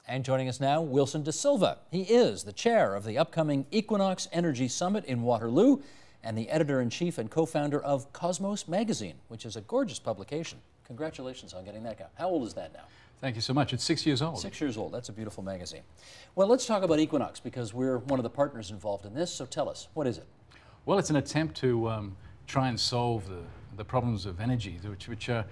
And joining us now, Wilson de Silva. He is the chair of the upcoming Equinox Energy Summit in Waterloo and the editor-in-chief and co-founder of Cosmos magazine, which is a gorgeous publication. Congratulations on getting that guy. How old is that now? Thank you so much. It's 6 years old. 6 years old. That's a beautiful magazine. Well, let's talk about Equinox because we're one of the partners involved in this. So tell us, what is it? Well, it's an attempt to try and solve the problems of energy, which are,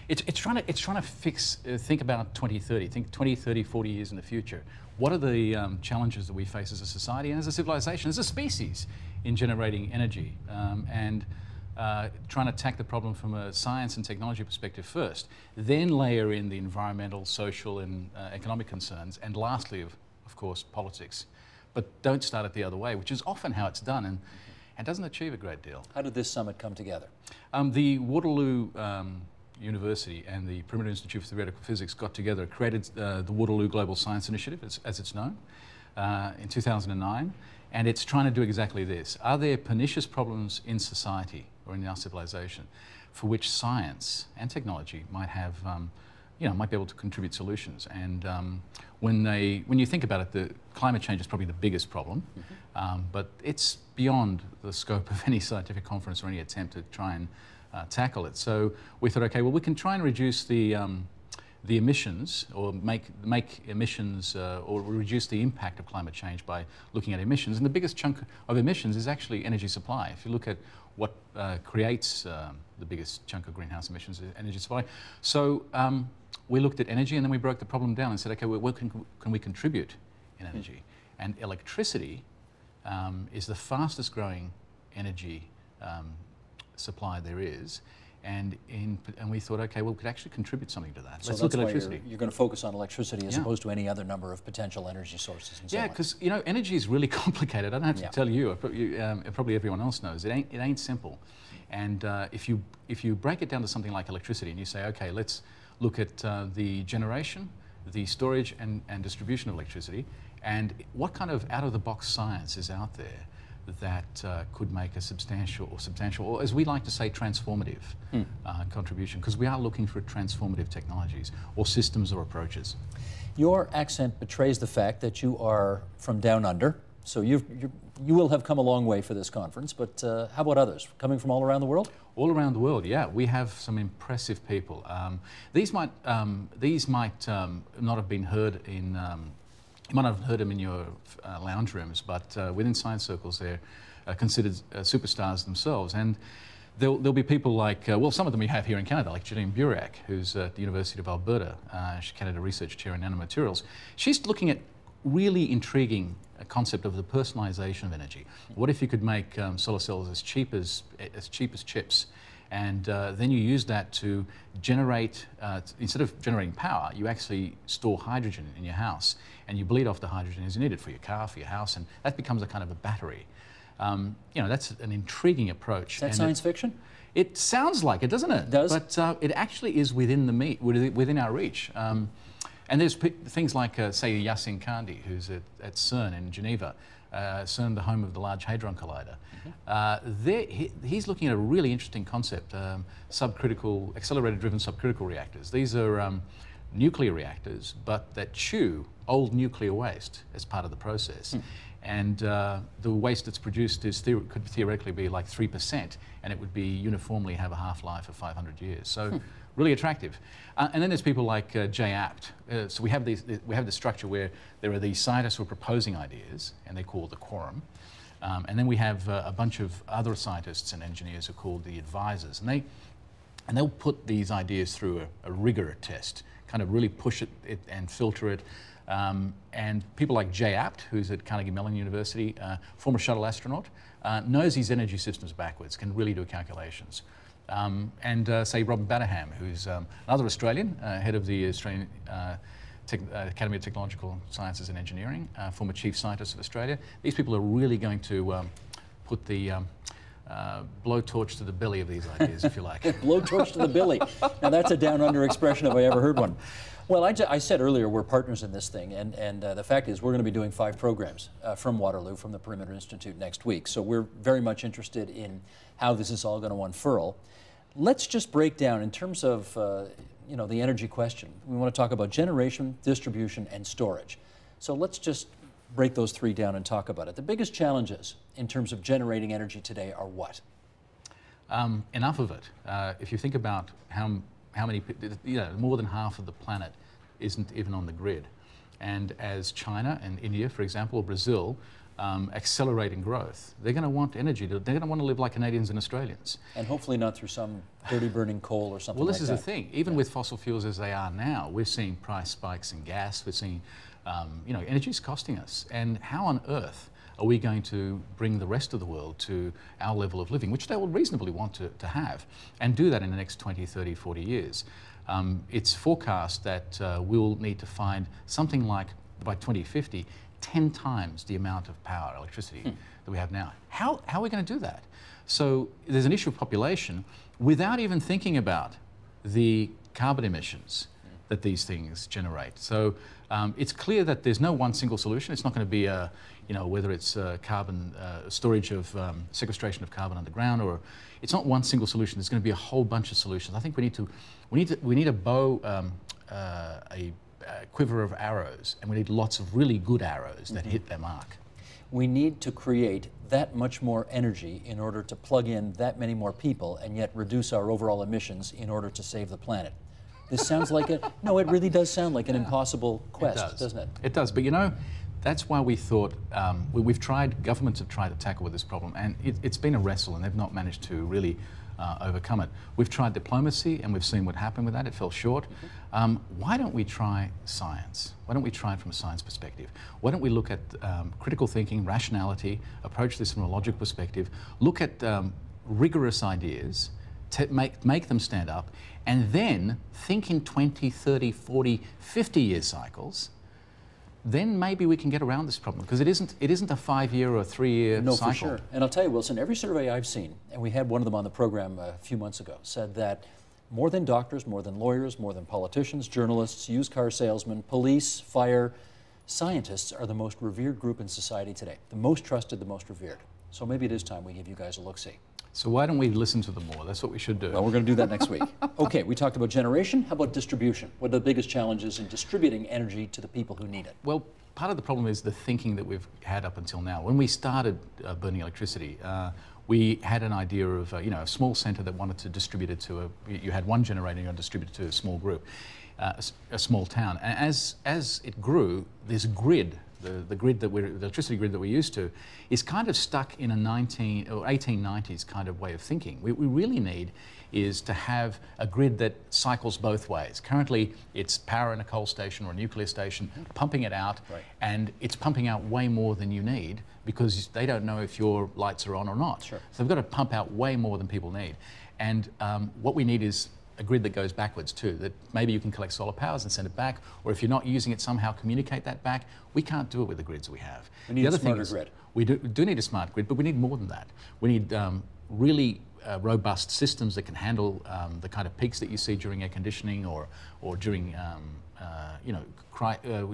it's trying to think about 2030, think 20, 30, 40 years in the future. What are the challenges that we face as a society and as a civilization, as a species, in generating energy? Trying to attack the problem from a science and technology perspective first, then layer in the environmental, social and economic concerns, and lastly, of course, politics. But don't start it the other way, which is often how it's done and doesn't achieve a great deal. How did this summit come together? The Waterloo University and the Perimeter Institute for Theoretical Physics got together, created the Waterloo Global Science Initiative, as it's known, in 2009, and it's trying to do exactly this. Are there pernicious problems in society or in our civilization for which science and technology might have, might be able to contribute solutions? And when you think about it, the climate change is probably the biggest problem, but it's beyond the scope of any scientific conference or any attempt to try and tackle it. So we thought, okay, well, we can try and reduce the emissions, or make emissions, or reduce the impact of climate change by looking at emissions. And the biggest chunk of emissions is actually energy supply. If you look at what creates the biggest chunk of greenhouse emissions, is energy supply. So we looked at energy, and then we broke the problem down and said, okay, well, what can we contribute in energy? And electricity is the fastest growing energy supply there is, and we thought, okay, well, we could actually contribute something to that. So let's look at electricity. You're going to focus on electricity as opposed to any other number of potential energy sources and so on. Yeah, because energy is really complicated. I don't have to tell you, probably everyone else knows. It ain't simple. And if you break it down to something like electricity, and you say, okay, let's look at the generation, the storage and distribution of electricity, and what kind of out-of-the-box science is out there that could make a substantial, or as we like to say, transformative contribution, because we are looking for transformative technologies or systems or approaches. Your accent betrays the fact that you are from down under, so you will have come a long way for this conference, but how about others, coming from all around the world? All around the world, yeah. We have some impressive people. These might not have been heard in you might have heard them in your lounge rooms, but within science circles, they're considered superstars themselves. And there'll be people like, well, some of them we have here in Canada, like Jeline Burek, who's at the University of Alberta. She's Canada Research Chair in Nanomaterials. She's looking at really intriguing concept of the personalization of energy. What if you could make solar cells as cheap as chips? And then you use that to generate, instead of generating power, you actually store hydrogen in your house, and you bleed off the hydrogen as you need it for your car, for your house, and that becomes a kind of a battery. That's an intriguing approach. Is that science fiction? It sounds like it, doesn't it? It does. But it actually is within our reach. And there's things like, say, Yasin Kandi, who's at CERN in Geneva, CERN, the home of the Large Hadron Collider. He's looking at a really interesting concept, subcritical, accelerator-driven subcritical reactors. These are nuclear reactors, but that chew old nuclear waste as part of the process. And the waste that's produced could theoretically be like 3%, and it would be uniformly have a half-life of 500 years. So really attractive. And then there's people like Jay Apt. So we have the structure where there are these scientists who are proposing ideas, and they're called the quorum. And then we have a bunch of other scientists and engineers who are called the advisors, and they'll put these ideas through a rigor test, kind of really push it and filter it. And people like Jay Apt, who's at Carnegie Mellon University, former shuttle astronaut, knows these energy systems backwards, can really do calculations. Say Robin Batterham, who's another Australian, head of the Australian Academy of Technological Sciences and Engineering, former Chief Scientist of Australia. These people are really going to put the blowtorch to the belly of these ideas, if you like. Blowtorch to the belly. Now that's a down under expression if I ever heard one. Well, I said earlier we're partners in this thing, and the fact is we're going to be doing 5 programs from Waterloo, from the Perimeter Institute next week. So we're very much interested in how this is all going to unfurl. Let's just break down in terms of you know, the energy question. We want to talk about generation, distribution, and storage. So let's just break those three down and talk about it. The biggest challenges in terms of generating energy today are what? Enough of it. If you think about how many, you know, more than half of the planet isn't even on the grid. And as China and India, for example, or Brazil, accelerate in growth, they're going to want energy. They're going to want to live like Canadians and Australians. And hopefully not through some dirty burning coal or something well, like that. Well, this is the thing. Even with fossil fuels as they are now, we're seeing price spikes in gas. We're seeing, you know, energy is costing us. And how on earth are we going to bring the rest of the world to our level of living, which they will reasonably want to have, and do that in the next 20, 30, 40 years? It's forecast that we'll need to find something like, by 2050, 10 times the amount of power, electricity, that we have now. How are we going to do that? So there's an issue of population without even thinking about the carbon emissions that these things generate. So it's clear that there's no one single solution. It's not going to be a, you know, whether it's carbon storage of sequestration of carbon underground, or it's not one single solution. There's going to be a whole bunch of solutions. I think we need a bow, a quiver of arrows, and we need lots of really good arrows that hit their mark. We need to create that much more energy in order to plug in that many more people and yet reduce our overall emissions in order to save the planet. This sounds like a, no, it really does sound like an impossible quest, doesn't it? It does, but you know, that's why we thought, governments have tried to tackle with this problem, and it's been a wrestle, and they've not managed to really overcome it. We've tried diplomacy, and we've seen what happened with that. It fell short. Why don't we try science? Why don't we try it from a science perspective? Why don't we look at critical thinking, rationality, approach this from a logical perspective, look at rigorous ideas, make them stand up, and then think in 20, 30, 40, 50-year cycles. Then maybe we can get around this problem, because it isn't a 5-year or a 3-year cycle. No, for sure. And I'll tell you, Wilson, every survey I've seen, and we had one of them on the program a few months ago, said that more than doctors, more than lawyers, more than politicians, journalists, used car salesmen, police, fire, scientists are the most revered group in society today. The most trusted, the most revered. So maybe it is time we give you guys a look-see. So why don't we listen to them more? That's what we should do. Well, we're going to do that next week. Okay, we talked about generation. How about distribution? What are the biggest challenges in distributing energy to the people who need it? Well, part of the problem is the thinking that we've had up until now. When we started burning electricity, we had an idea of you know, a small centre that wanted to distribute it to you had one generator and distribute it to a small group, a small town. And as it grew, this grid, the electricity grid that we're used to, is kind of stuck in a 1890s kind of way of thinking. What we really need is to have a grid that cycles both ways. Currently, it's power in a coal station or a nuclear station, pumping it out, and it's pumping out way more than you need, because they don't know if your lights are on or not. Sure. So they've got to pump out way more than people need. And what we need is a grid that goes backwards too, that maybe you can collect solar powers and send it back, or if you're not using it, somehow communicate that back. We can't do it with the grids we have. We need a smarter grid. We do need a smart grid, but we need more than that. We need really robust systems that can handle the kind of peaks that you see during air conditioning or during you know,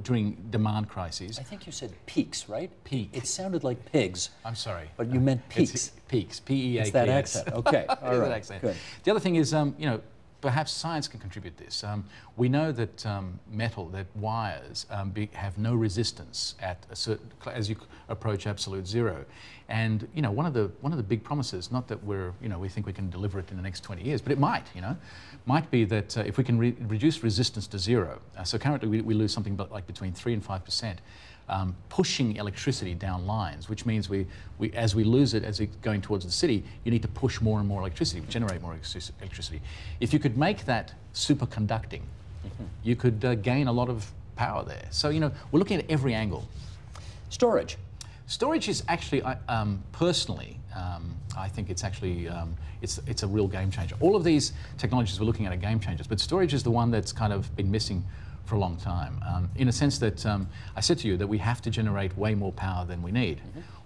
during demand crises. I think you said peaks, right? Peak. It sounded like pigs. I'm sorry. But you meant peaks. It's peaks, P-E-A-K-S. It's that accent. Okay, all right, accent. good. The other thing is, you know, perhaps science can contribute this. We know that that wires have no resistance at a certain, as you approach absolute zero. And you know, one of the big promises, not that we think we can deliver it in the next 20 years, but it might, might be that if we can reduce resistance to zero. So currently we lose something like between 3 and 5%. Pushing electricity down lines, which means as we lose it, as it's going towards the city, you need to push more and more electricity, generate more electricity. If you could make that superconducting, you could gain a lot of power there. So, we're looking at every angle. Storage. Storage is actually, personally, I think it's actually, it's a real game changer. All of these technologies we're looking at are game changers, but storage is the one that's kind of been missing for a long time, in a sense that I said to you that we have to generate way more power than we need.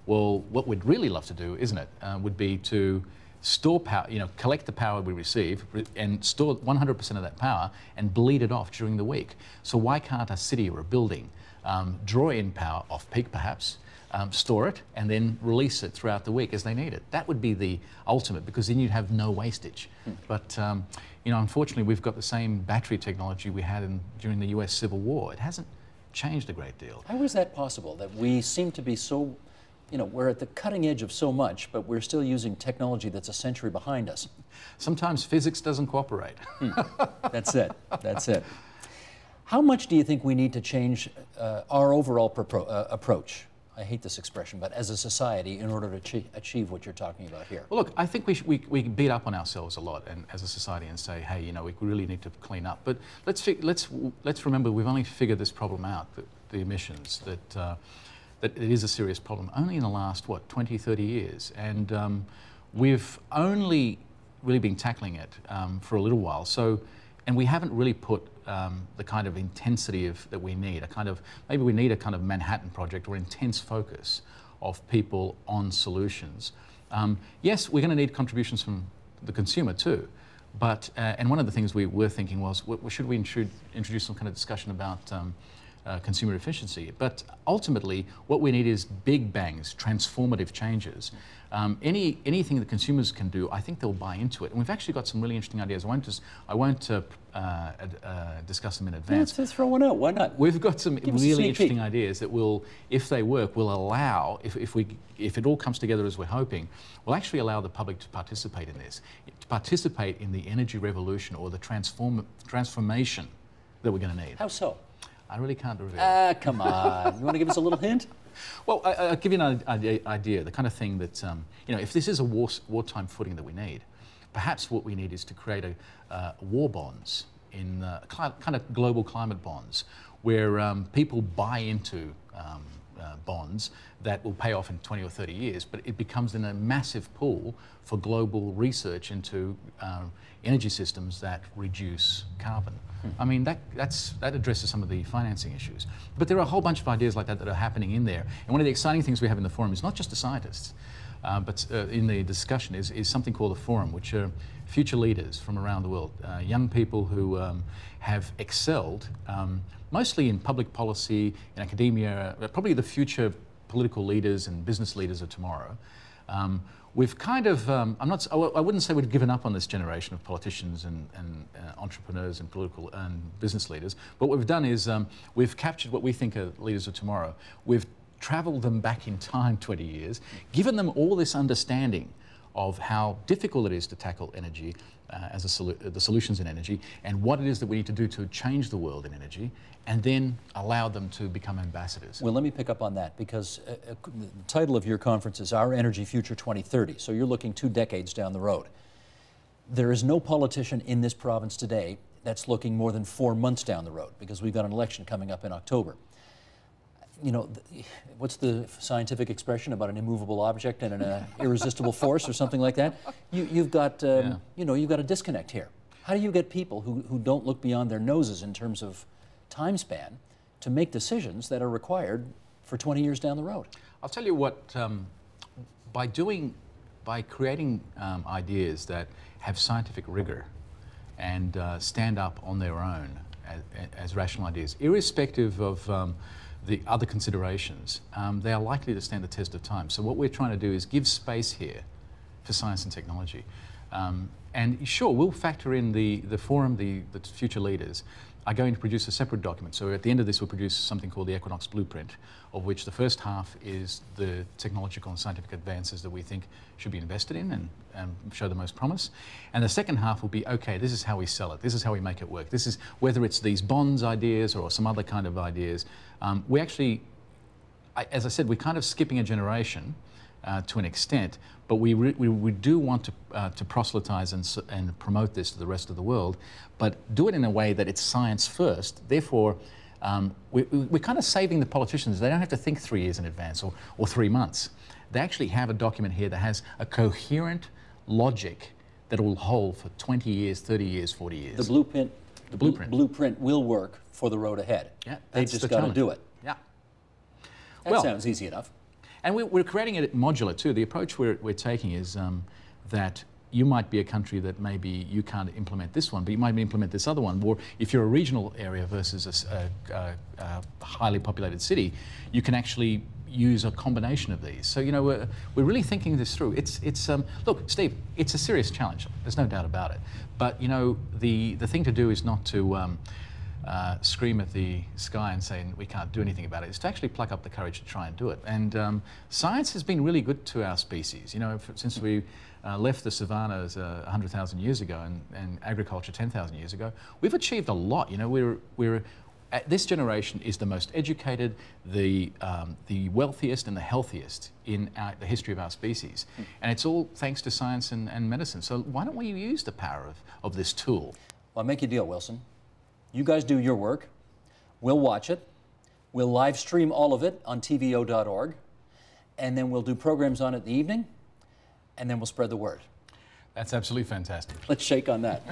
Well, what we'd really love to do, isn't it, would be to store power, collect the power we receive and store 100% of that power and bleed it off during the week. So why can't a city or a building draw in power off peak perhaps, store it and then release it throughout the week as they need it? That would be the ultimate, because then you'd have no wastage. But you know, unfortunately, we've got the same battery technology we had during the US Civil War. It hasn't changed a great deal. How is that possible, that we seem to be so, you know, we're at the cutting edge of so much, but we're still using technology that's a century behind us? Sometimes physics doesn't cooperate. That's it. That's it. How much do you think we need to change our overall approach? I hate this expression, but as a society, in order to achieve what you're talking about here? Well, look, I think we beat up on ourselves a lot, and as a society, and say, hey, you know, we really need to clean up. But let's remember, we've only figured this problem out, the emissions, that it is a serious problem, only in the last, what, 20, 30 years. And we've only really been tackling it for a little while. So, and we haven't really put the kind of intensity that we need, maybe we need a kind of Manhattan Project or intense focus of people on solutions. Yes, we're going to need contributions from the consumer too, but, and one of the things we were thinking was, should we introduce some kind of discussion about consumer efficiency? But ultimately, what we need is big bangs, transformative changes. Anything that consumers can do, I think they'll buy into it. And we've actually got some really interesting ideas. I won't discuss them in advance. Let's throw one out. Why not? We've got some really interesting ideas that will, if they work, will allow, if it all comes together as we're hoping, will actually allow the public to participate in this, to participate in the energy revolution or the transformation that we're going to need. How so? I really can't reveal. Come on. You want to give us a little hint? Well, I'll give you an idea, the kind of thing that, you know, if this is a wartime footing that we need, perhaps what we need is to create war bonds, in kind of global climate bonds, where people buy into bonds that will pay off in 20 or 30 years, but it becomes then a massive pool for global research into energy systems that reduce carbon. I mean, that addresses some of the financing issues. But there are a whole bunch of ideas like that are happening in there. And one of the exciting things we have in the forum is not just the scientists, but in the discussion is something called the forum, which are future leaders from around the world, young people who have excelled, mostly in public policy, in academia, probably the future political leaders and business leaders of tomorrow. We've kind of, I wouldn't say we've given up on this generation of politicians and entrepreneurs and political and business leaders, but what we've done is we've captured what we think are leaders of tomorrow. We've traveled them back in time 20 years, given them all this understanding of how difficult it is to tackle energy, the solutions in energy, and what it is that we need to do to change the world in energy, and then allow them to become ambassadors. Well, let me pick up on that, because the title of your conference is Our Energy Future 2030, so you're looking 2 decades down the road. There is no politician in this province today that's looking more than 4 months down the road, because we've got an election coming up in October. You know, what's the scientific expression about an immovable object and an irresistible force or something like that? You've got, you know, you've got a disconnect here. How do you get people who don't look beyond their noses in terms of time span to make decisions that are required for 20 years down the road? I'll tell you what, by creating ideas that have scientific rigor and stand up on their own as rational ideas, irrespective of the other considerations, they are likely to stand the test of time. So what we're trying to do is give space here for science and technology. And sure, we'll factor in the forum, the future leaders are going to produce a separate document. So at the end of this, we'll produce something called the Equinox Blueprint, of which the first half is the technological and scientific advances that we think should be invested in and show the most promise. And the second half will be, okay, this is how we sell it. This is how we make it work. This is, whether it's these bonds ideas or some other kind of ideas, we actually, as I said, we're kind of skipping a generation to an extent, but we do want to proselytize and promote this to the rest of the world, but do it in a way that it's science first. Therefore, we're kind of saving the politicians. They don't have to think 3 years in advance or 3 months. They actually have a document here that has a coherent logic that will hold for 20 years, 30 years, 40 years. The blueprint will work for the road ahead. Yeah, they just got to do it. Yeah. That sounds easy enough. And we're creating it modular too. The approach we're taking is that you might be a country that maybe you can't implement this one, but you might implement this other one. Or if you're a regional area versus a highly populated city, you can actually use a combination of these. So, you know, we're really thinking this through. Look, Steve, it's a serious challenge. There's no doubt about it. But, you know, the thing to do is not to scream at the sky and say we can't do anything about it. It's to actually pluck up the courage to try and do it. And science has been really good to our species. You know, since we left the savannas 100,000 years ago and agriculture 10,000 years ago, we've achieved a lot. You know, this generation is the most educated, the wealthiest and the healthiest in the history of our species. And it's all thanks to science and medicine. So why don't we use the power of this tool? Well, I'll make you a deal, Wilson. You guys do your work. We'll watch it. We'll live stream all of it on tvo.org. And then we'll do programs on it in the evening. And then we'll spread the word. That's absolutely fantastic. Let's shake on that.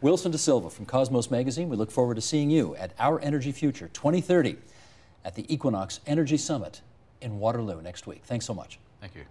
Wilson De Silva from Cosmos Magazine. We look forward to seeing you at Our Energy Future 2030 at the Equinox Energy Summit in Waterloo next week. Thanks so much. Thank you.